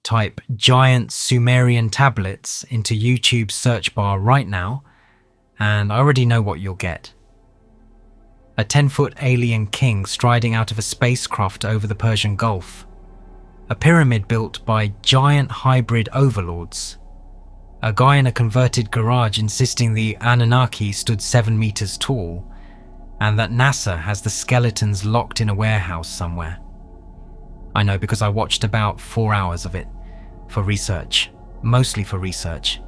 Type giant Sumerian tablets into YouTube's search bar right now, and I already know what you'll get. A 10-foot alien king striding out of a spacecraft over the Persian Gulf. A pyramid built by giant hybrid overlords. A guy in a converted garage insisting the Anunnaki stood 7 meters tall, and that NASA has the skeletons locked in a warehouse somewhere. I know because I watched about 4 hours of it, for research, mostly for research.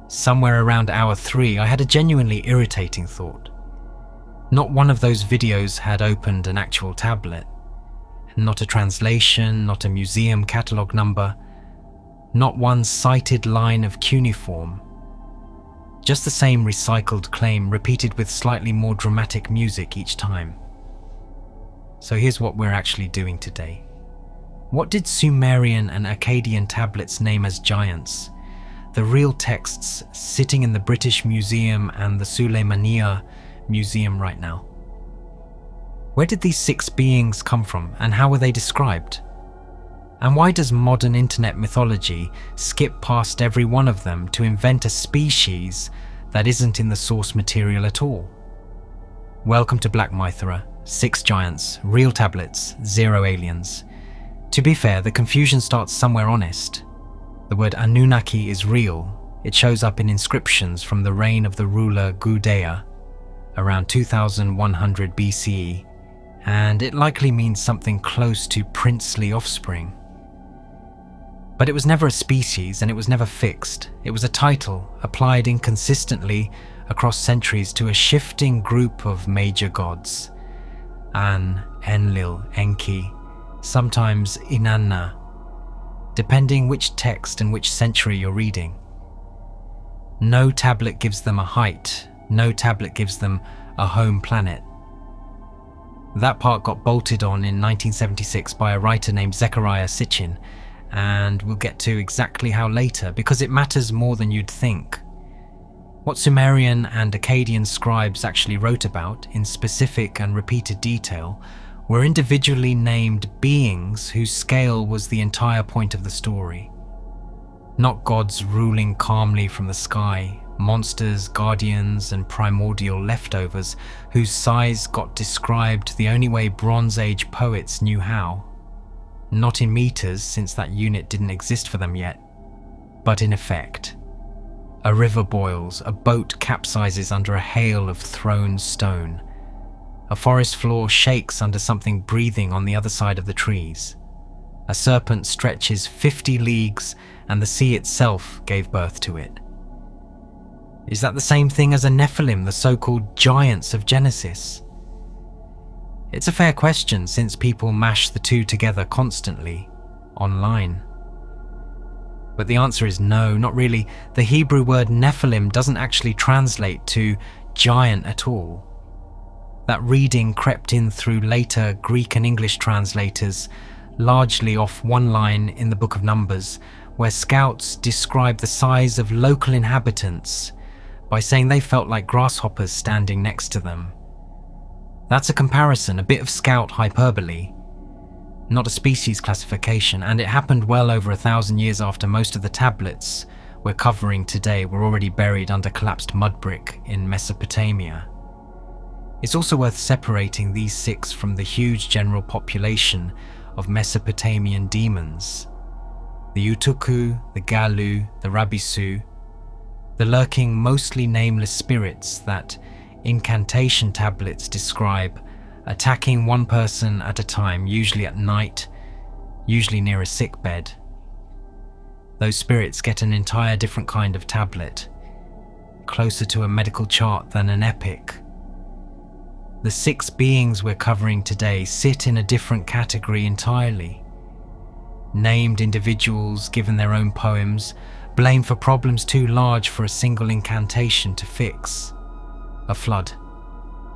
Somewhere around hour 3, I had a genuinely irritating thought. Not one of those videos had opened an actual tablet. Not a translation, not a museum catalogue number, not one cited line of cuneiform. Just the same recycled claim repeated with slightly more dramatic music each time. So here's what we're actually doing today. What did Sumerian and Akkadian tablets name as giants? The real texts sitting in the British Museum and the Suleymaniye Museum right now. Where did these 6 beings come from, and how were they described? And why does modern internet mythology skip past every one of them to invent a species that isn't in the source material at all? Welcome to BlackMythora. 6 giants, real tablets, 0 aliens. To be fair, the confusion starts somewhere honest. The word Anunnaki is real. It shows up in inscriptions from the reign of the ruler Gudea, around 2100 BCE, and it likely means something close to princely offspring. But it was never a species, and it was never fixed. It was a title applied inconsistently across centuries to a shifting group of major gods. An, Enlil, Enki, sometimes Inanna, depending which text and which century you're reading. No tablet gives them a height, no tablet gives them a home planet. That part got bolted on in 1976 by a writer named Zecharia Sitchin, and we'll get to exactly how later, because it matters more than you'd think. What Sumerian and Akkadian scribes actually wrote about, in specific and repeated detail, were individually named beings whose scale was the entire point of the story. Not gods ruling calmly from the sky, monsters, guardians, and primordial leftovers whose size got described the only way Bronze Age poets knew how. Not in meters, since that unit didn't exist for them yet, but in effect. A river boils, a boat capsizes under a hail of thrown stone. A forest floor shakes under something breathing on the other side of the trees. A serpent stretches 50 leagues, and the sea itself gave birth to it. Is that the same thing as a Nephilim, the so-called giants of Genesis? It's a fair question, since people mash the two together constantly, online. But the answer is no, not really. The Hebrew word Nephilim doesn't actually translate to giant at all. That reading crept in through later Greek and English translators, largely off one line in the Book of Numbers, where scouts describe the size of local inhabitants by saying they felt like grasshoppers standing next to them. That's a comparison, a bit of scout hyperbole, not a species classification, and it happened well over 1,000 years after most of the tablets we're covering today were already buried under collapsed mud brick in Mesopotamia. It's also worth separating these 6 from the huge general population of Mesopotamian demons. The Utuku, the Galu, the Rabisu, the lurking mostly nameless spirits that incantation tablets describe, attacking one person at a time, usually at night, usually near a sick bed. Those spirits get an entire different kind of tablet, closer to a medical chart than an epic. The 6 beings we're covering today sit in a different category entirely. Named individuals given their own poems, blamed for problems too large for a single incantation to fix. A flood,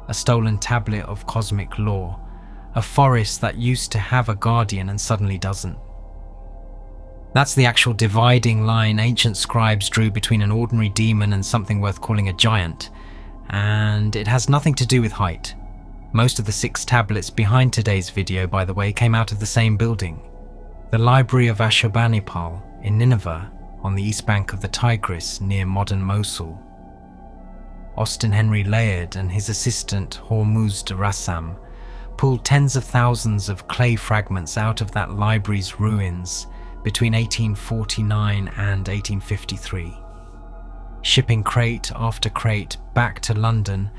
a stolen tablet of cosmic lore, a forest that used to have a guardian and suddenly doesn't. That's the actual dividing line ancient scribes drew between an ordinary demon and something worth calling a giant, and it has nothing to do with height. Most of the 6 tablets behind today's video, by the way, came out of the same building. The Library of Ashurbanipal in Nineveh on the east bank of the Tigris near modern Mosul. Austin Henry Layard and his assistant Hormuzd Rassam pulled tens of thousands of clay fragments out of that library's ruins between 1849 and 1853, shipping crate after crate back to London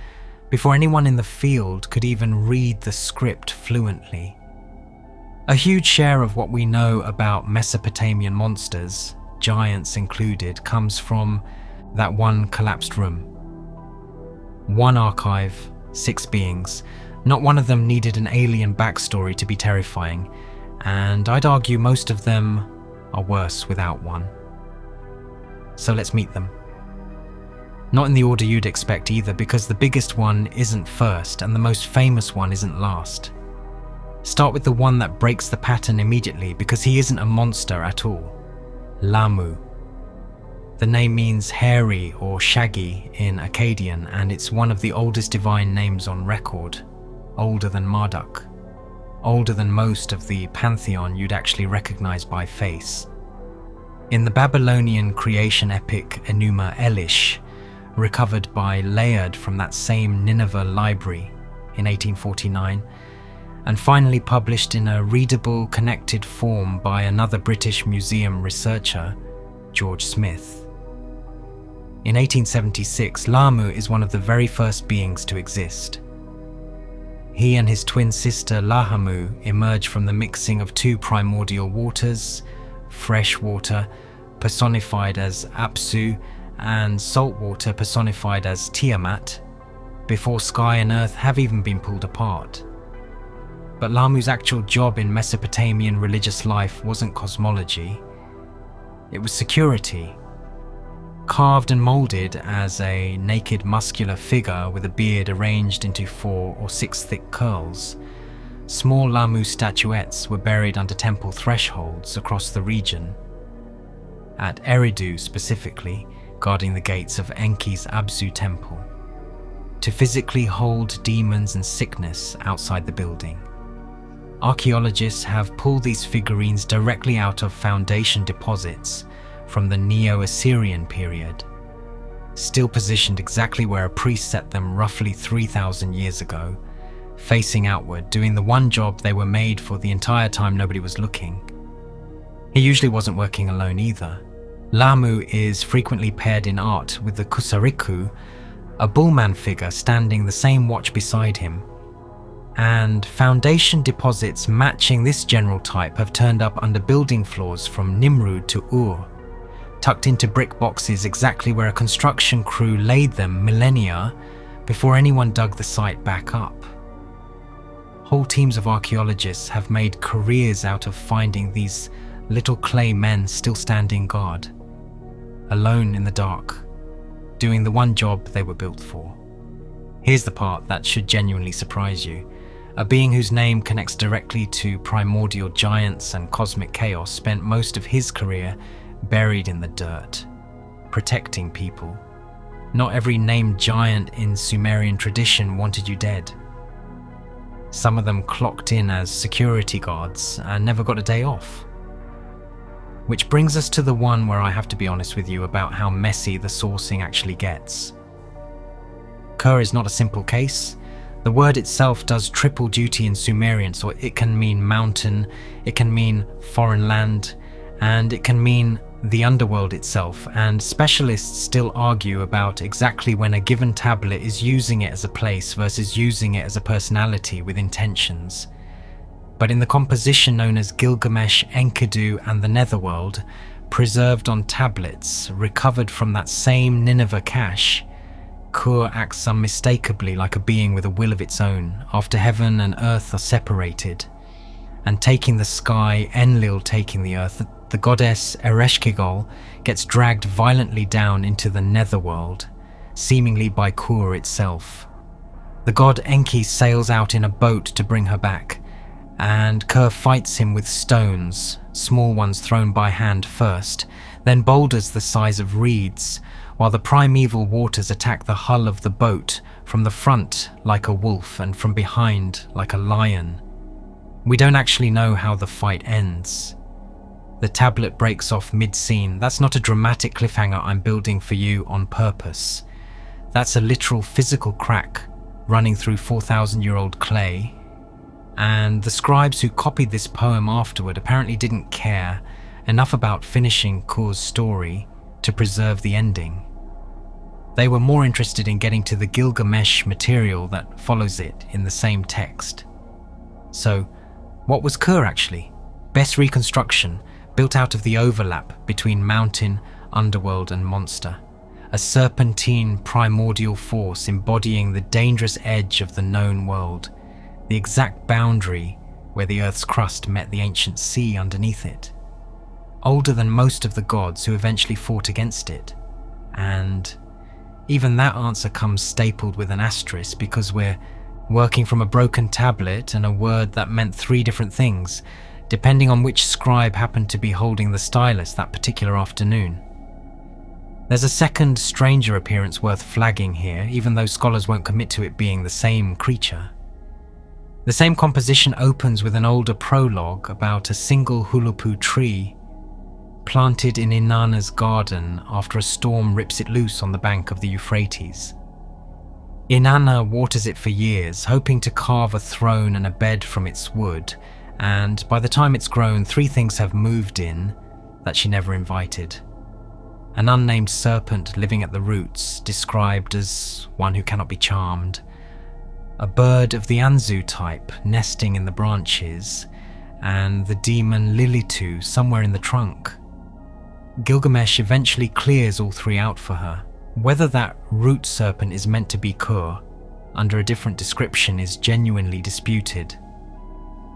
before anyone in the field could even read the script fluently. A huge share of what we know about Mesopotamian monsters, giants included, comes from that one collapsed room. One archive, 6 beings. Not one of them needed an alien backstory to be terrifying, and I'd argue most of them are worse without one. So let's meet them. Not in the order you'd expect either, because the biggest one isn't first and the most famous one isn't last. Start with the one that breaks the pattern immediately, because he isn't a monster at all. Lahmu. The name means hairy or shaggy in Akkadian, and it's one of the oldest divine names on record. Older than Marduk. Older than most of the pantheon you'd actually recognize by face. In the Babylonian creation epic Enuma Elish, recovered by Layard from that same Nineveh library in 1849, and finally published in a readable, connected form by another British museum researcher, George Smith. In 1876, Lahmu is one of the very first beings to exist. He and his twin sister Lahamu emerge from the mixing of 2 primordial waters, fresh water personified as Apsu and salt water personified as Tiamat, before sky and earth have even been pulled apart. But Lahmu's actual job in Mesopotamian religious life wasn't cosmology, it was security. Carved and molded as a naked muscular figure with a beard arranged into 4 or 6 thick curls, small Lahmu statuettes were buried under temple thresholds across the region. At Eridu specifically, guarding the gates of Enki's Abzu temple, to physically hold demons and sickness outside the building. Archaeologists have pulled these figurines directly out of foundation deposits from the Neo-Assyrian period, still positioned exactly where a priest set them roughly 3,000 years ago, facing outward, doing the one job they were made for the entire time nobody was looking. He usually wasn't working alone either. Lahmu is frequently paired in art with the Kusariku, a bullman figure standing the same watch beside him. And foundation deposits matching this general type have turned up under building floors from Nimrud to Ur, tucked into brick boxes exactly where a construction crew laid them millennia before anyone dug the site back up. Whole teams of archaeologists have made careers out of finding these little clay men still standing guard, alone in the dark, doing the one job they were built for. Here's the part that should genuinely surprise you. A being whose name connects directly to primordial giants and cosmic chaos spent most of his career buried in the dirt, protecting people. Not every named giant in Sumerian tradition wanted you dead. Some of them clocked in as security guards and never got a day off. Which brings us to the one where I have to be honest with you about how messy the sourcing actually gets. Kur is not a simple case. The word itself does triple duty in Sumerian, so it can mean mountain, it can mean foreign land, and it can mean the underworld itself, and specialists still argue about exactly when a given tablet is using it as a place versus using it as a personality with intentions. But in the composition known as Gilgamesh, Enkidu and the Netherworld, preserved on tablets recovered from that same Nineveh cache, Kur acts unmistakably like a being with a will of its own after heaven and earth are separated, and taking the sky, Enlil taking the earth, the goddess Ereshkigal gets dragged violently down into the netherworld, seemingly by Kur itself. The god Enki sails out in a boat to bring her back, and Kur fights him with stones, small ones thrown by hand first, then boulders the size of reeds, while the primeval waters attack the hull of the boat from the front like a wolf and from behind like a lion. We don't actually know how the fight ends. The tablet breaks off mid-scene. That's not a dramatic cliffhanger I'm building for you on purpose. That's a literal physical crack running through 4,000-year-old clay. And the scribes who copied this poem afterward apparently didn't care enough about finishing Kur's story to preserve the ending. They were more interested in getting to the Gilgamesh material that follows it in the same text. So, what was Kur actually? Best reconstruction, built out of the overlap between mountain, underworld and monster. A serpentine primordial force embodying the dangerous edge of the known world, the exact boundary where the Earth's crust met the ancient sea underneath it. Older than most of the gods who eventually fought against it. And even that answer comes stapled with an asterisk because we're working from a broken tablet and a word that meant 3 different things, depending on which scribe happened to be holding the stylus that particular afternoon. There's a second, stranger appearance worth flagging here, even though scholars won't commit to it being the same creature. The same composition opens with an older prologue about a single hulupu tree planted in Inanna's garden after a storm rips it loose on the bank of the Euphrates. Inanna waters it for years, hoping to carve a throne and a bed from its wood, and by the time it's grown, 3 things have moved in that she never invited. An unnamed serpent living at the roots, described as one who cannot be charmed. A bird of the Anzu type, nesting in the branches, and the demon Lilitu somewhere in the trunk. Gilgamesh eventually clears all 3 out for her. Whether that root serpent is meant to be Kur, under a different description, is genuinely disputed.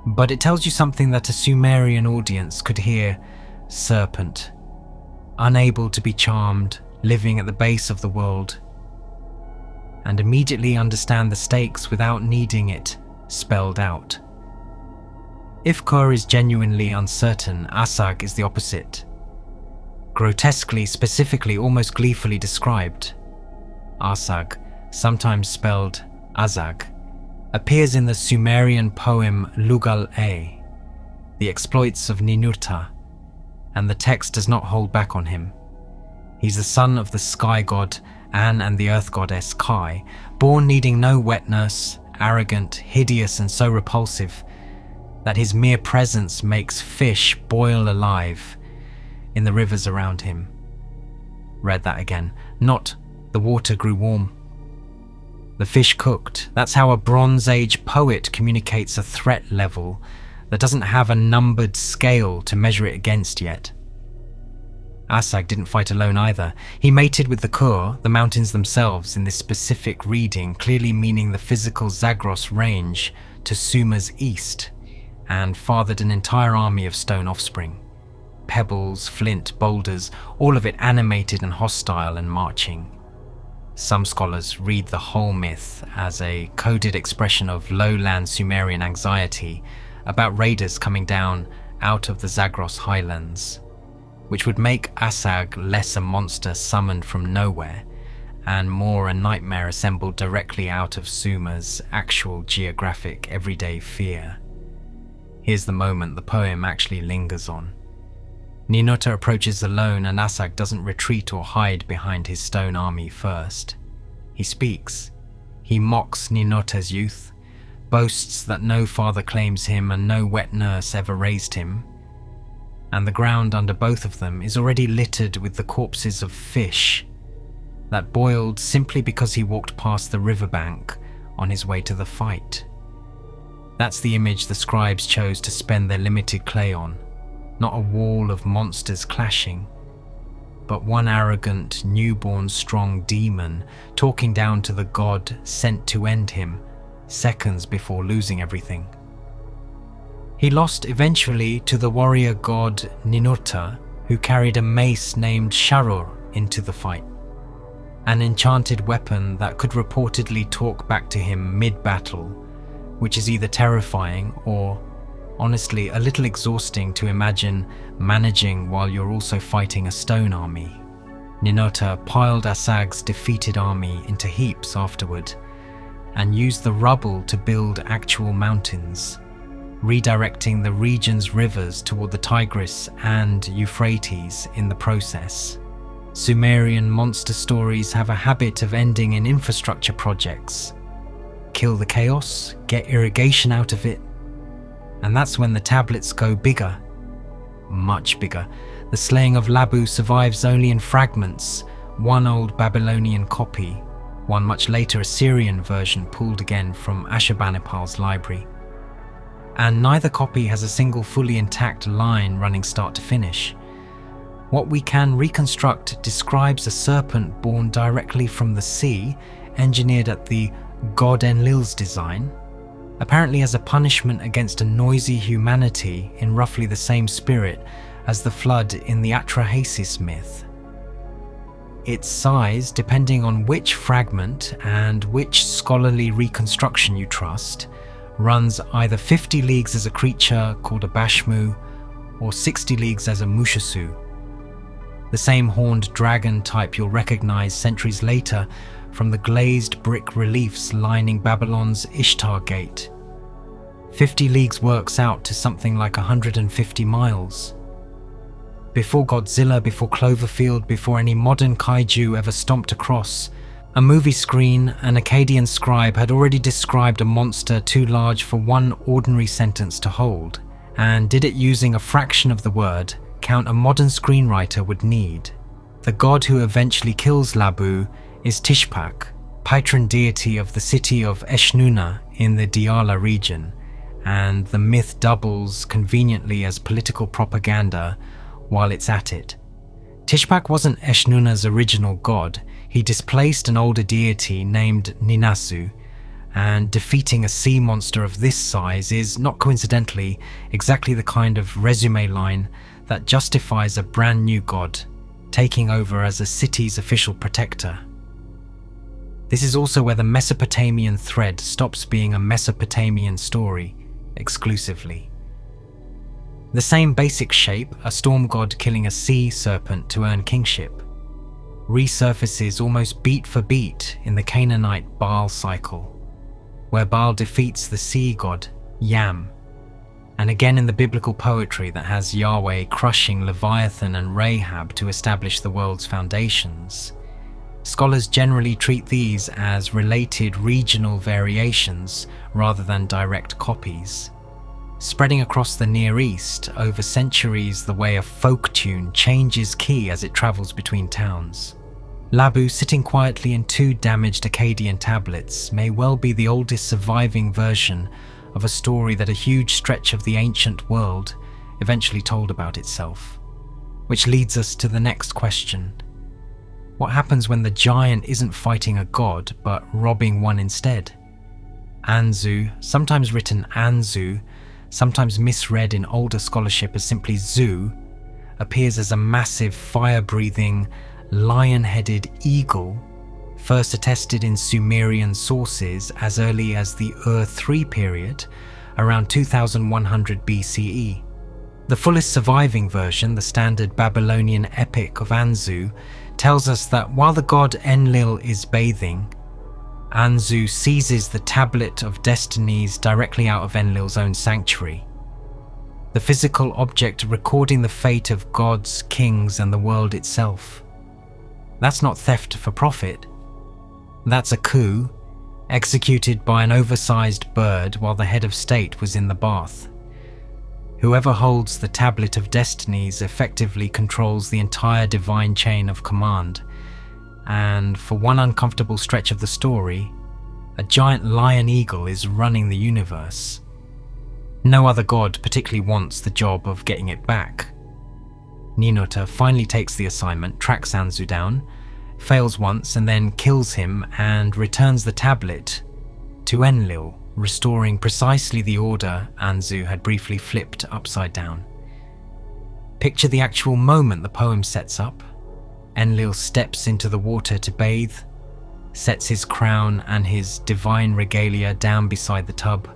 But it tells you something that a Sumerian audience could hear: serpent, unable to be charmed, living at the base of the world, and immediately understand the stakes without needing it spelled out. If Kur is genuinely uncertain, Asag is the opposite. Grotesquely, specifically, almost gleefully described. Asag, sometimes spelled Azag, appears in the Sumerian poem Lugal-e, The Exploits of Ninurta, and the text does not hold back on him. He's the son of the sky god An and the earth goddess Kai, born needing no wet nurse, arrogant, hideous and so repulsive that his mere presence makes fish boil alive in the rivers around him. Read that again. Not the water grew warm. The fish cooked. That's how a Bronze Age poet communicates a threat level that doesn't have a numbered scale to measure it against yet. Asag didn't fight alone either. He mated with the Kur, the mountains themselves, in this specific reading, clearly meaning the physical Zagros range to Sumer's east, and fathered an entire army of stone offspring. Pebbles, flint, boulders, all of it animated and hostile and marching. Some scholars read the whole myth as a coded expression of lowland Sumerian anxiety about raiders coming down out of the Zagros highlands, which would make Asag less a monster summoned from nowhere and more a nightmare assembled directly out of Sumer's actual geographic everyday fear. Here's the moment the poem actually lingers on. Ninurta approaches alone and Asag doesn't retreat or hide behind his stone army first. He speaks. He mocks Ninurta's youth, boasts that no father claims him and no wet nurse ever raised him, and the ground under both of them is already littered with the corpses of fish that boiled simply because he walked past the riverbank on his way to the fight. That's the image the scribes chose to spend their limited clay on. Not a wall of monsters clashing, but one arrogant, newborn strong demon talking down to the god sent to end him seconds before losing everything. He lost eventually to the warrior god Ninurta, who carried a mace named Sharur into the fight, an enchanted weapon that could reportedly talk back to him mid-battle, which is either terrifying or, honestly, a little exhausting to imagine managing while you're also fighting a stone army. Ninurta piled Asag's defeated army into heaps afterward and used the rubble to build actual mountains. redirecting the region's rivers toward the Tigris and Euphrates in the process. Sumerian monster stories have a habit of ending in infrastructure projects. Kill the chaos, get irrigation out of it, and that's when the tablets go bigger. Much bigger. The slaying of Labu survives only in fragments, one old Babylonian copy, one much later Assyrian version pulled again from Ashurbanipal's library. And neither copy has a single fully intact line running start to finish. What we can reconstruct describes a serpent born directly from the sea, engineered at the god Enlil's design, apparently as a punishment against a noisy humanity in roughly the same spirit as the flood in the Atrahasis myth. Its size, depending on which fragment and which scholarly reconstruction you trust, runs either 50 leagues as a creature called a Bashmu or 60 leagues as a Mushasu, the same horned dragon type you'll recognize centuries later from the glazed brick reliefs lining Babylon's Ishtar Gate. 50 leagues works out to something like 150 miles. Before Godzilla, before Cloverfield, before any modern kaiju ever stomped across, a movie screen, an Akkadian scribe had already described a monster too large for one ordinary sentence to hold, and did it using a fraction of the word count a modern screenwriter would need. The god who eventually kills Labu is Tishpak, patron deity of the city of Eshnunna in the Diyala region, and the myth doubles conveniently as political propaganda while it's at it. Tishpak wasn't Eshnunna's original god. He displaced an older deity named Ninasu, and defeating a sea monster of this size is, not coincidentally, exactly the kind of resume line that justifies a brand new god taking over as a city's official protector. This is also where the Mesopotamian thread stops being a Mesopotamian story exclusively. The same basic shape, a storm god killing a sea serpent to earn kingship, resurfaces almost beat for beat in the Canaanite Baal cycle, where Baal defeats the sea god, Yam, and again in the biblical poetry that has Yahweh crushing Leviathan and Rahab to establish the world's foundations. Scholars generally treat these as related regional variations rather than direct copies. Spreading across the Near East over centuries the way a folk tune changes key as it travels between towns. Labu, sitting quietly in two damaged Akkadian tablets, may well be the oldest surviving version of a story that a huge stretch of the ancient world eventually told about itself. Which leads us to the next question. What happens when the giant isn't fighting a god, but robbing one instead? Anzu, sometimes written Anzu, sometimes misread in older scholarship as simply Zu, appears as a massive fire-breathing, lion-headed eagle, first attested in Sumerian sources as early as the Ur-3 period, around 2100 BCE. The fullest surviving version, the standard Babylonian epic of Anzu, tells us that while the god Enlil is bathing, Anzu seizes the tablet of destinies directly out of Enlil's own sanctuary. The physical object recording the fate of gods, kings, and the world itself. That's not theft for profit. That's a coup, executed by an oversized bird while the head of state was in the bath. Whoever holds the tablet of destinies effectively controls the entire divine chain of command, and for one uncomfortable stretch of the story, a giant lion eagle is running the universe. No other god particularly wants the job of getting it back. Ninurta finally takes the assignment, tracks Anzu down, fails once and then kills him and returns the tablet to Enlil, restoring precisely the order Anzu had briefly flipped upside down. Picture the actual moment the poem sets up. Enlil steps into the water to bathe, sets his crown and his divine regalia down beside the tub,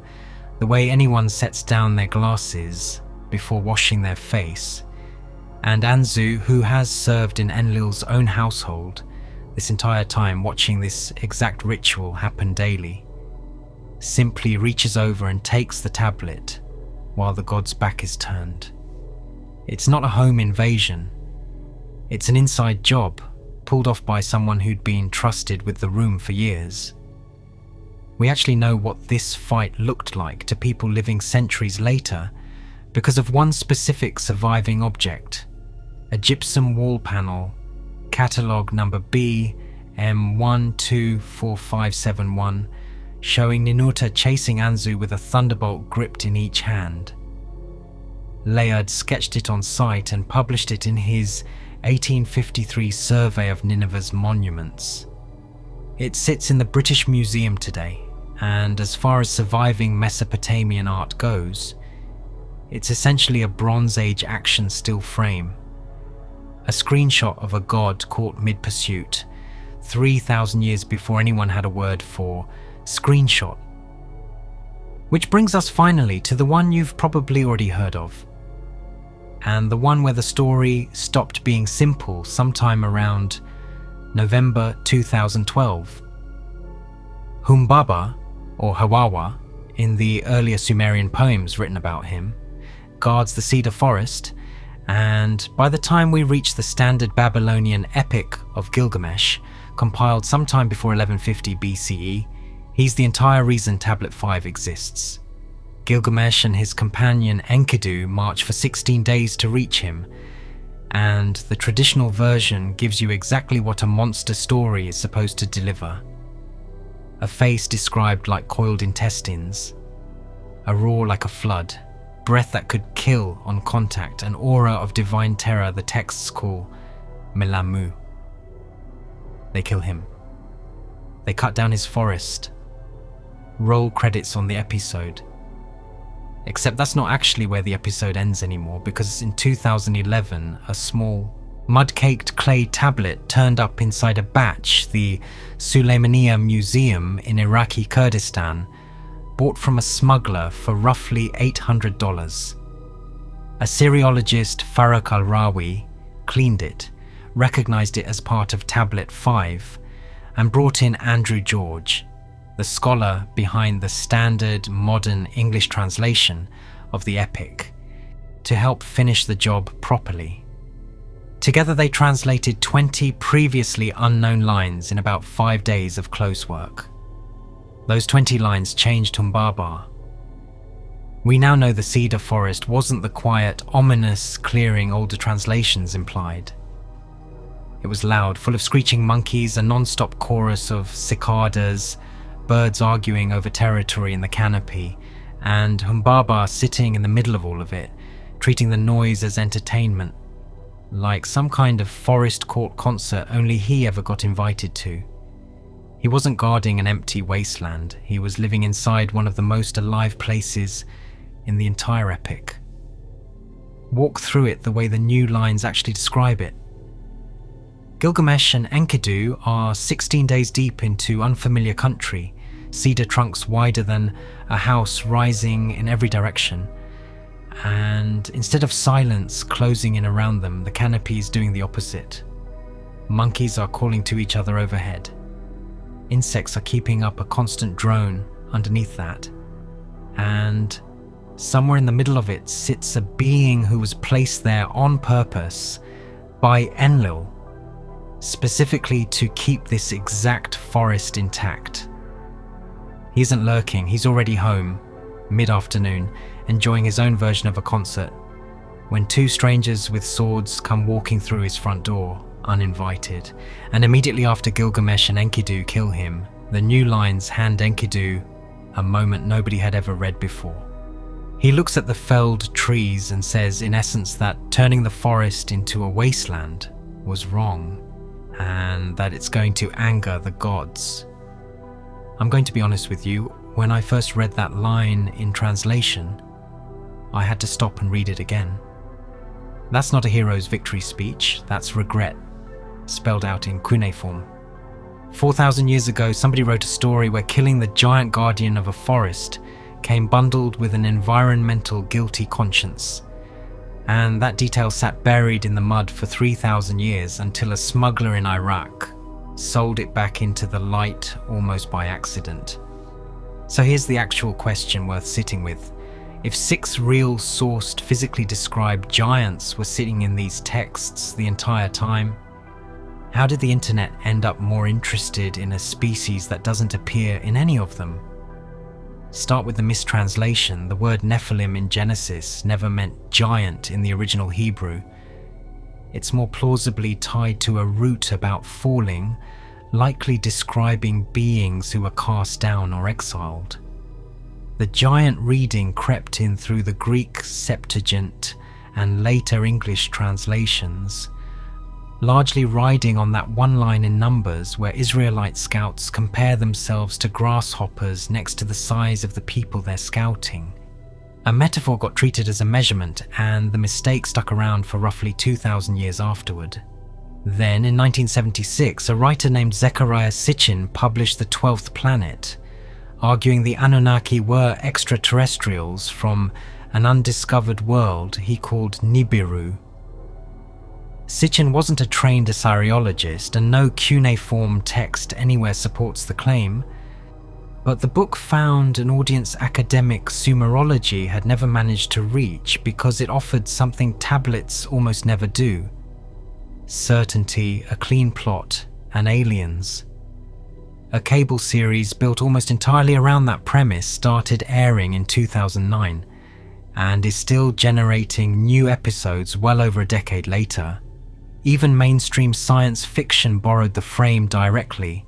the way anyone sets down their glasses before washing their face. And Anzu, who has served in Enlil's own household this entire time, watching this exact ritual happen daily, simply reaches over and takes the tablet, while the god's back is turned. It's not a home invasion. It's an inside job, pulled off by someone who'd been trusted with the room for years. We actually know what this fight looked like to people living centuries later because of one specific surviving object, a gypsum wall panel, catalogue number BM124571, showing Ninurta chasing Anzu with a thunderbolt gripped in each hand. Layard sketched it on site and published it in his 1853 survey of Nineveh's monuments. It sits in the British Museum today, and as far as surviving Mesopotamian art goes, it's essentially a Bronze Age action still frame, a screenshot of a god caught mid-pursuit, 3,000 years before anyone had a word for screenshot. Which brings us finally to the one you've probably already heard of, and the one where the story stopped being simple sometime around November 2012. Humbaba, or Hawawa, in the earlier Sumerian poems written about him, guards the cedar forest, and by the time we reach the standard Babylonian epic of Gilgamesh, compiled sometime before 1150 BCE, he's the entire reason Tablet 5 exists. Gilgamesh and his companion Enkidu march for 16 days to reach him, and the traditional version gives you exactly what a monster story is supposed to deliver. A face described like coiled intestines, a roar like a flood, breath that could kill on contact, an aura of divine terror the texts call Melamu. They kill him. They cut down his forest. Roll credits on the episode. Except that's not actually where the episode ends anymore, because in 2011, a small mud-caked clay tablet turned up inside a batch the Suleymaniya Museum in Iraqi Kurdistan bought from a smuggler for roughly $800. Assyriologist Farrokh al-Rawi cleaned it, recognized it as part of Tablet 5, and brought in Andrew George, the scholar behind the standard modern English translation of the epic, to help finish the job properly. Together they translated 20 previously unknown lines in about 5 days of close work. Those 20 lines changed Humbaba. We now know the cedar forest wasn't the quiet, ominous clearing older translations implied. It was loud, full of screeching monkeys, a non-stop chorus of cicadas, birds arguing over territory in the canopy, and Humbaba sitting in the middle of all of it, treating the noise as entertainment, like some kind of forest court concert only he ever got invited to. He wasn't guarding an empty wasteland, he was living inside one of the most alive places in the entire epic. Walk through it the way the new lines actually describe it. Gilgamesh and Enkidu are 16 days deep into unfamiliar country, cedar trunks wider than a house rising in every direction, and instead of silence closing in around them, the canopy is doing the opposite. Monkeys are calling to each other overhead. Insects are keeping up a constant drone underneath that, and somewhere in the middle of it sits a being who was placed there on purpose by Enlil, specifically to keep this exact forest intact. He isn't lurking, he's already home, mid-afternoon, enjoying his own version of a concert, when two strangers with swords come walking through his front door, uninvited, and immediately after Gilgamesh and Enkidu kill him, the new lines hand Enkidu a moment nobody had ever read before. He looks at the felled trees and says, in essence, that turning the forest into a wasteland was wrong, and that it's going to anger the gods. I'm going to be honest with you, when I first read that line in translation, I had to stop and read it again. That's not a hero's victory speech, that's regret, spelled out in Cuneiform. 4,000 years ago, somebody wrote a story where killing the giant guardian of a forest came bundled with an environmental guilty conscience. And that detail sat buried in the mud for 3,000 years until a smuggler in Iraq sold it back into the light almost by accident. So here's the actual question worth sitting with. If 6 real sourced, physically described giants were sitting in these texts the entire time, how did the internet end up more interested in a species that doesn't appear in any of them? Start with the mistranslation. The word Nephilim in Genesis never meant giant in the original Hebrew. It's more plausibly tied to a root about falling, likely describing beings who were cast down or exiled. The giant reading crept in through the Greek Septuagint and later English translations, largely riding on that one line in Numbers where Israelite scouts compare themselves to grasshoppers next to the size of the people they're scouting. A metaphor got treated as a measurement, and the mistake stuck around for roughly 2,000 years afterward. Then, in 1976, a writer named Zecharia Sitchin published The 12th Planet, arguing the Anunnaki were extraterrestrials from an undiscovered world he called Nibiru. Sitchin wasn't a trained Assyriologist, and no cuneiform text anywhere supports the claim, but the book found an audience academic Sumerology had never managed to reach because it offered something tablets almost never do: certainty, a clean plot, and aliens. A cable series built almost entirely around that premise started airing in 2009 and is still generating new episodes well over a decade later. Even mainstream science fiction borrowed the frame directly,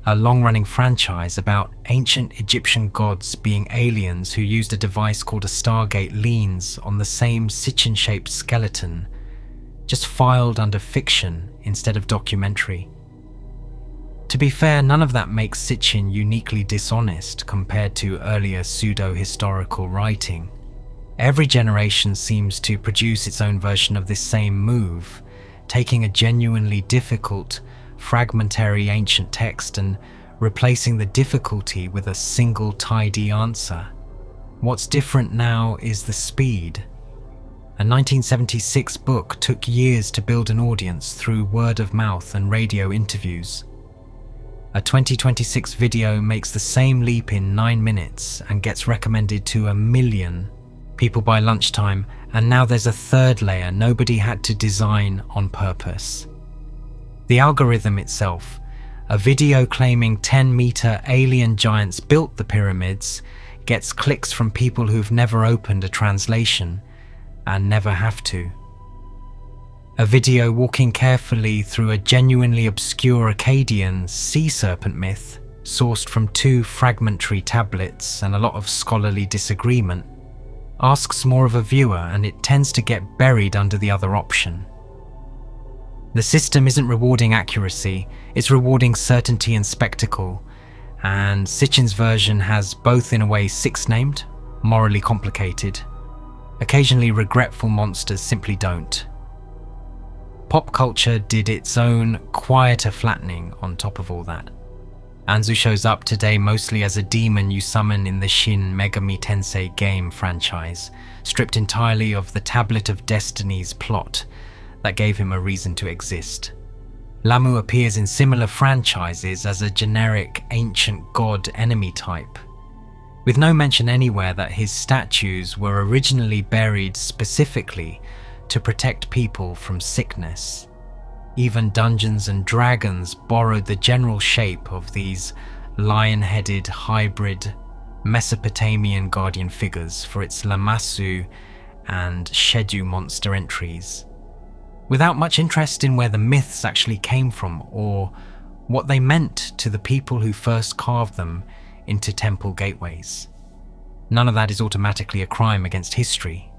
a long-running franchise about ancient Egyptian gods being aliens who used a device called a Stargate leans on the same Sitchin-shaped skeleton, just filed under fiction instead of documentary. To be fair, none of that makes Sitchin uniquely dishonest compared to earlier pseudo-historical writing. Every generation seems to produce its own version of this same move, taking a genuinely difficult, fragmentary ancient text and replacing the difficulty with a single tidy answer. What's different now is the speed. A 1976 book took years to build an audience through word of mouth and radio interviews. A 2026 video makes the same leap in 9 minutes and gets recommended to 1 million people by lunchtime, and now there's a third layer nobody had to design on purpose. The algorithm itself, a video claiming 10-meter alien giants built the pyramids, gets clicks from people who've never opened a translation and never have to. A video walking carefully through a genuinely obscure Akkadian sea serpent myth, sourced from 2 fragmentary tablets and a lot of scholarly disagreement, asks more of a viewer, and it tends to get buried under the other option. The system isn't rewarding accuracy, it's rewarding certainty and spectacle, and Sitchin's version has both in a way 6-named, morally complicated. Occasionally regretful monsters simply don't. Pop culture did its own quieter flattening on top of all that. Anzu shows up today mostly as a demon you summon in the Shin Megami Tensei game franchise, stripped entirely of the Tablet of Destiny's plot that gave him a reason to exist. Lamu appears in similar franchises as a generic ancient god enemy type, with no mention anywhere that his statues were originally buried specifically to protect people from sickness. Even Dungeons and Dragons borrowed the general shape of these lion-headed hybrid Mesopotamian guardian figures for its Lamassu and Shedu monster entries, without much interest in where the myths actually came from or what they meant to the people who first carved them into temple gateways. None of that is automatically a crime against history.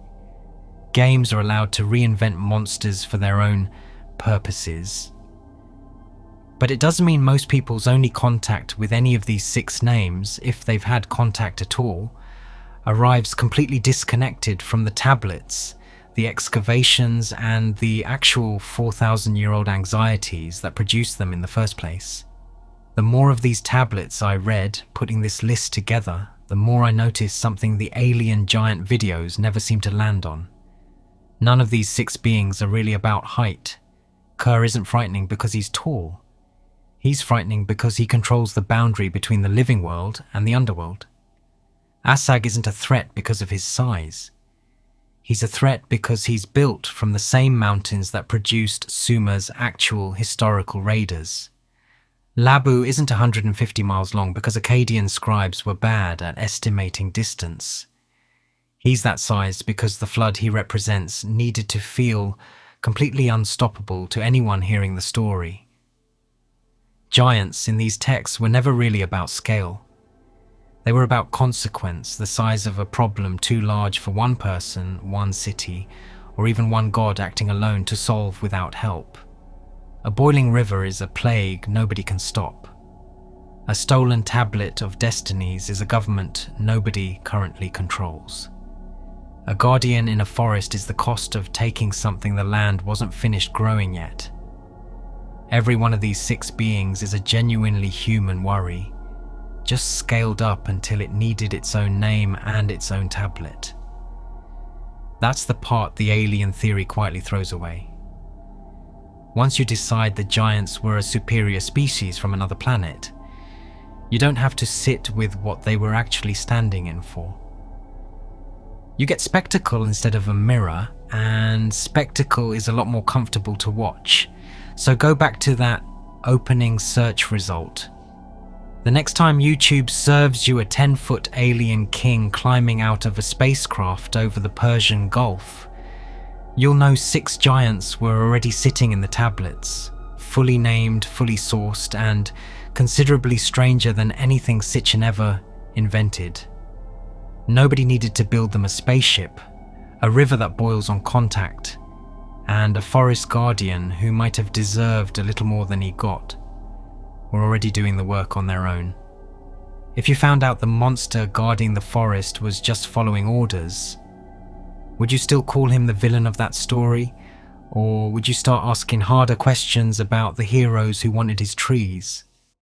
Games are allowed to reinvent monsters for their own purposes. But it doesn't mean most people's only contact with any of these 6 names, if they've had contact at all, arrives completely disconnected from the tablets, the excavations, and the actual 4,000-year-old anxieties that produced them in the first place. The more of these tablets I read, putting this list together, the more I noticed something the alien giant videos never seem to land on. None of these 6 beings are really about height. Kerr isn't frightening because he's tall. He's frightening because he controls the boundary between the living world and the underworld. Assag isn't a threat because of his size. He's a threat because he's built from the same mountains that produced Sumer's actual historical raiders. Labu isn't 150 miles long because Akkadian scribes were bad at estimating distance. He's that size because the flood he represents needed to feel completely unstoppable to anyone hearing the story. Giants in these texts were never really about scale. They were about consequence, the size of a problem too large for one person, one city, or even one god acting alone to solve without help. A boiling river is a plague nobody can stop. A stolen tablet of destinies is a government nobody currently controls. A guardian in a forest is the cost of taking something the land wasn't finished growing yet. Every one of these 6 beings is a genuinely human worry, just scaled up until it needed its own name and its own tablet. That's the part the alien theory quietly throws away. Once you decide the giants were a superior species from another planet, you don't have to sit with what they were actually standing in for. You get spectacle instead of a mirror, and spectacle is a lot more comfortable to watch. So go back to that opening search result. The next time YouTube serves you a 10-foot alien king climbing out of a spacecraft over the Persian Gulf, you'll know 6 giants were already sitting in the tablets, fully named, fully sourced, and considerably stranger than anything Sitchin ever invented. Nobody needed to build them a spaceship, a river that boils on contact, and a forest guardian who might have deserved a little more than he got, were already doing the work on their own. If you found out the monster guarding the forest was just following orders, would you still call him the villain of that story? Or would you start asking harder questions about the heroes who wanted his trees?